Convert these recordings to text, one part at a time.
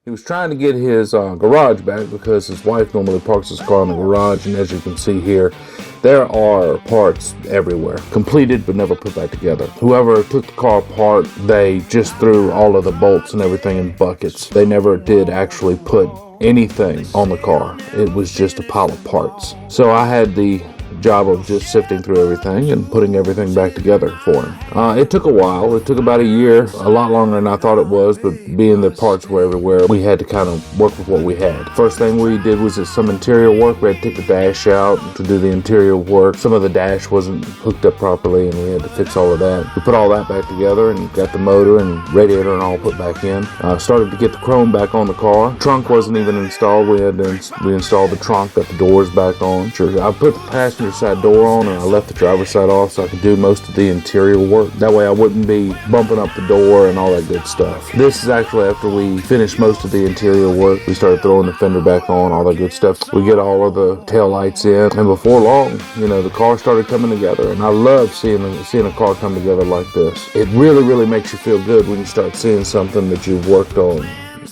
He was trying to get his garage back because his wife normally parks his car in the garage, and as you can see here, there are parts everywhere, completed but never put back together. Whoever took the car apart, they just threw all of the bolts and everything in buckets. They never did actually put anything on the car. It was just a pile of parts. So I had the job of just sifting through everything and putting everything back together for him. It took a while. It took about a year, a lot longer than I thought it was, but being the parts were everywhere, we had to kind of work with what we had. First thing we did was some interior work. We had to take the dash out to do the interior work. Some of the dash wasn't hooked up properly, and we had to fix all of that. We put all that back together and got the motor and radiator and all put back in. Started to get the chrome back on the car. Trunk wasn't even installed. We installed the trunk, got the doors back on. Sure, I put the passenger side door on, and I left the driver's side off so I could do most of the interior work. That way I wouldn't be bumping up the door and all that good stuff. This is actually after we finished most of the interior work. We started throwing the fender back on, all that good stuff. We get all of the tail lights in, and before long, the car started coming together. And I love seeing a car come together like this. It really, really makes you feel good when you start seeing something that you've worked on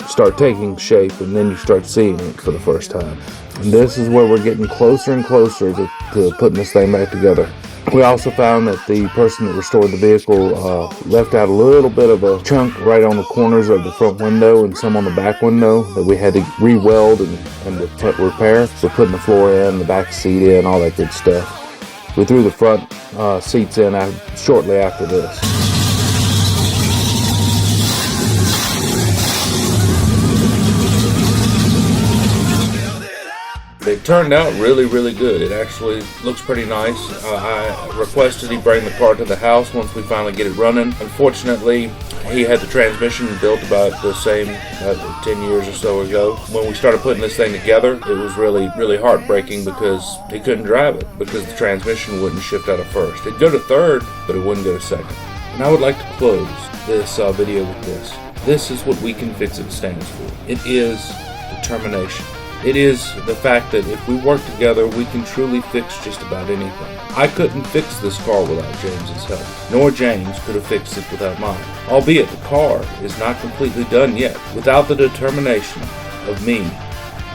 start taking shape, and then you start seeing it for the first time. And this is where we're getting closer and closer to putting this thing back together. We also found that the person that restored the vehicle left out a little bit of a chunk right on the corners of the front window and some on the back window that we had to re-weld and repair. We're putting the floor in, the back seat in, all that good stuff. We threw the front seats in shortly after this. It turned out really, really good. It actually looks pretty nice. I requested he bring the car to the house once we finally get it running. Unfortunately, he had the transmission built about the same 10 years or so ago. When we started putting this thing together, it was really, really heartbreaking because he couldn't drive it because the transmission wouldn't shift out of first. It'd go to third, but it wouldn't go to second. And I would like to close this video with this. This is what We Can Fix It stands for. It is determination. It is the fact that if we work together, we can truly fix just about anything. I couldn't fix this car without James's help, nor James could have fixed it without mine. Albeit the car is not completely done yet. Without the determination of me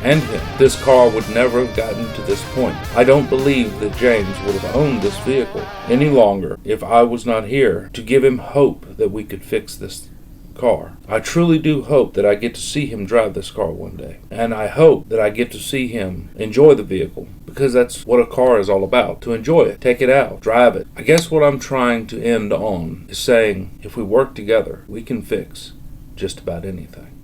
and him, this car would never have gotten to this point. I don't believe that James would have owned this vehicle any longer if I was not here to give him hope that we could fix this car. I truly do hope that I get to see him drive this car one day, and I hope that I get to see him enjoy the vehicle, because that's what a car is all about, to enjoy it, take it out, drive it. I guess what I'm trying to end on is saying, if we work together, we can fix just about anything.